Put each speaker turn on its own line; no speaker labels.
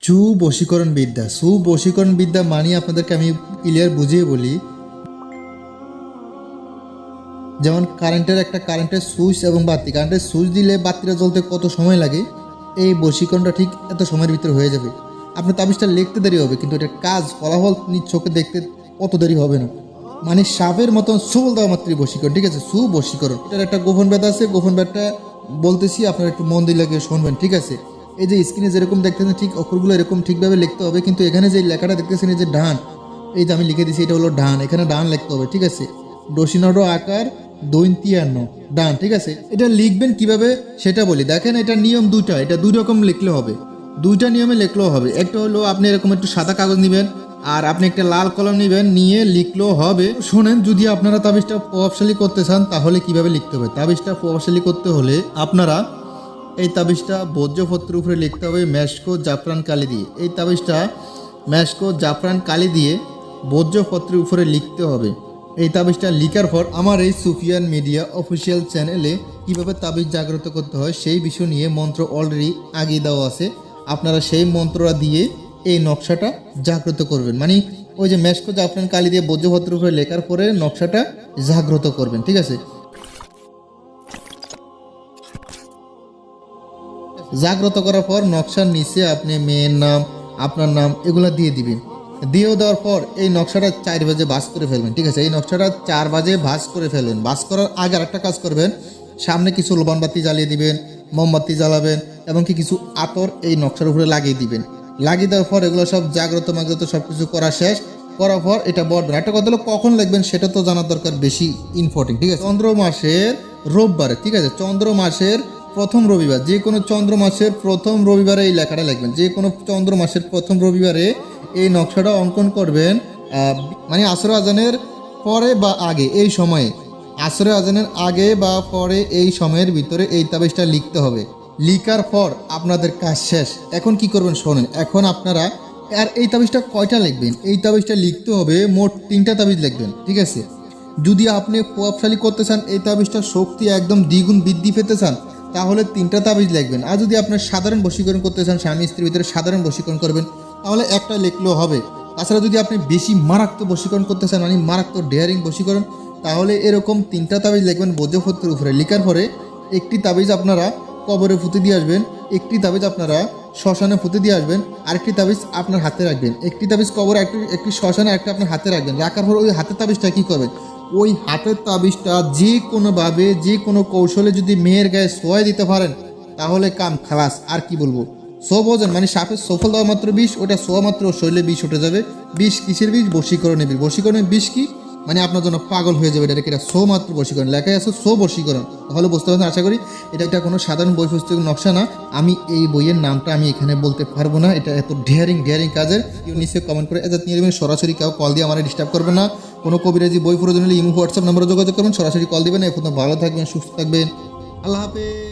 সুবশীকরণ বিদ্যা। সুবশীকরণ বিদ্যা মানে আপনাদেরকে আমি ক্লিয়ার বুঝিয়ে বলি। যেমন কারেন্টের সুইচ এবং বাতি, কারেন্টের সুইচ দিলে বাতিটা জ্বলতে কত সময় লাগে, এই বশীকরণটা ঠিক এত সময়ের ভিতরে হয়ে যাবে। আপনার তাবিজটা লিখতে দেরি হবে, কিন্তু এটার কাজ ফলাফল চোখে দেখতে অত দেরি হবে না। মানে সাপের মতন সবল দেওয়া মাত্রই বশীকরণ, ঠিক আছে? সুবশীকরণ এটার একটা গোপন ব্যাধ আছে, গোপন ব্যাধটা বলতেছি, আপনারা একটু মন দিয়ে লাগিয়ে শুনবেন, ঠিক আছে? এই যে স্ক্রিনে যেরকম দেখতেছেন ঠিক অক্ষরগুলো এরকম ঠিকভাবে লিখতে হবে, কিন্তু এখানে যে লেখাটা দেখতেছেন এই যে ডান, এই যে আমি লিখে দিছি এটা হলো ডান, এখানে ডান লিখতে হবে, ঠিক আছে? ডসিনডো আকার 253 ডান, ঠিক আছে? এটা লিখবেন কিভাবে সেটা বলি। দেখেন এটা নিয়ম দুইটা, এটা দুই রকম লিখলে হবে, দুইটা নিয়মে লিখলেও হবে। একটা হলো আপনি এরকম একটু সাদা কাগজ নেবেন আর আপনি একটা লাল কলম নেবেন, নিয়ে লিখলেও হবে। শোনেন, যদি আপনারা তাবিজটা প্রভাবশালী করতে চান তাহলে কিভাবে লিখতে হবে। তাবিজটা প্রভাবশালী করতে হলে আপনারা এই তাবিজটা ভোজ্যপত্রের উপরে লিখতে হবে মেশকো জাফরান কালি দিয়ে। এই তাবিজটা মেশকো জাফরান কালি দিয়ে ভোজ্যপত্রের উপরে লিখতে হবে। এই তাবিজটা লিখার পর আমার এই সুফিয়ান মিডিয়া অফিসিয়াল চ্যানেলে কীভাবে তাবিজ জাগ্রত করতে হয় সেই বিষয় নিয়ে মন্ত্র অলরেডি আগিয়ে দেওয়া আছে। আপনারা সেই মন্ত্রটা দিয়ে এই নকশাটা জাগ্রত করবেন। মানে ওই যে মেশকো জাফরান কালি দিয়ে ভোজ্যপত্রের উপরে লেখার পরে নকশাটা জাগ্রত করবেন, ঠিক আছে? জাগ্রত করার পর নকশার নিচে আপনি মেয়ের নাম, আপনার নাম এগুলো দিয়ে দিবেন। দিয়েও দেওয়ার পর এই নকশাটা 4 বাজে ভাঁজ করে ফেলবেন, ঠিক আছে? এই নকশাটা 4 বাজে ভাঁজ করে ফেলবেন। ভাঁজ করার আগে আরেকটা কাজ করবেন, সামনে কিছু লোবানবাতি জ্বালিয়ে দিবেন, মোমবাতি জ্বালাবেন এবং কি কিছু আতর এই নকশার উপরে লাগিয়ে দিবেন। লাগিয়ে দেওয়ার পর এগুলো সব জাগ্রত মাগ্রত সব কিছু করা শেষ করার পর এটা বড়বেন। একটা কথা হলো কখন লিখবেন সেটা তো জানার দরকার বেশি ইম্পর্টেন্ট, ঠিক আছে? চন্দ্র মাসের রোববারে, ঠিক আছে? চন্দ্র মাসের প্রথম রবিবার, যে কোনো চন্দ্র মাসের প্রথম রবিবারে এই লেখাটা লিখবেন। যে কোনো চন্দ্র মাসের প্রথম রবিবারে এই নকশাটা অঙ্কন করবেন। মানে আসর আজানের পরে বা আগে এই সময়ে, আসরে আজানের আগে বা পরে এই সময়ের ভিতরে এই তাবিজটা লিখতে হবে। লিখার পর আপনাদের কাজ শেষ। এখন কি করবেন শোনেন। এখন আপনারা আর এই তাবিজটা কয়টা লিখবেন? এই তাবিজটা লিখতে হবে মোট 3টা তাবিজ লিখবেন, ঠিক আছে? যদি আপনি প্রভাবশালী করতে চান, এই তাবিজটার শক্তি একদম দ্বিগুণ বৃদ্ধি পেতে চান, তাহলে 3টা তাবিজ লিখবেন। আর যদি আপনার সাধারণ বশীকরণ করতে চান, স্বামী স্ত্রীর ভিতরে সাধারণ বশীকরণ করবেন, তাহলে একটা লিখলেও হবে। তাছাড়া যদি আপনি বেশি মারাত্মক বশীকরণ করতে চান, মানে মারাত্মক ডেয়ারিং বশীকরণ, তাহলে এরকম 3টা তাবিজ লিখবেন ভোজ্যপত্রের উপরে। লিখার পরে একটি তাবিজ আপনারা কবরে ফুতে দিয়ে আসবেন, একটি তাবিজ আপনারা শ্মশানে ফুতে দিয়ে আসবেন, আরেকটি তাবিজ আপনার হাতে রাখবেন। একটি তাবিজ কবরে, একটি শ্মশানে, একটা আপনার হাতে রাখবেন। রাখার পর ওই হাতের তাবিজটা কী করবেন? ওই হাতের তাবিজটা যে কোনোভাবে যে কোনো কৌশলে যদি মেয়ের গায়ে সোয়াই দিতে পারেন তাহলে কাম খালাস। আর কি বলবো, বোঝেন? মানে সাপের সফল দেওয়া মাত্র বিষ, ওটা সোয়া মাত্র শরীরে বিষ উঠে যাবে। বিষ কিসের বিষ? বশীকরণের বিষ। বশীকরণের বিষ কি মানে আপনার জন্য পাগল হয়ে যাবে। এটা মাত্র বশীকরণ লেখাই আছে, বশীকরণ। তাহলে বুঝতে পারছেন আশা করি। এটা কোনো সাধারণ বই পুস্তকের নকশা না। আমি এই বইয়ের নামটা আমি এখানে বলতে পারবো না। এটা এত ডেয়ারিং কাজের। কেউ নিশ্চয়ই কমেন্ট করে এজাত নিয়ে দেবেন। সরাসরি কেউ কল দিয়ে আমার ডিস্টার্ব করবে না। কোনো কবিরাজি বই প্রয়োজন হলে ইমো হোয়াটসঅ্যাপ নম্বরে যোগাযোগ করবেন, সরাসরি কল দিবেন। এখন ভালো থাকবেন, সুস্থ থাকবেন। আল্লাহ হাফেজ।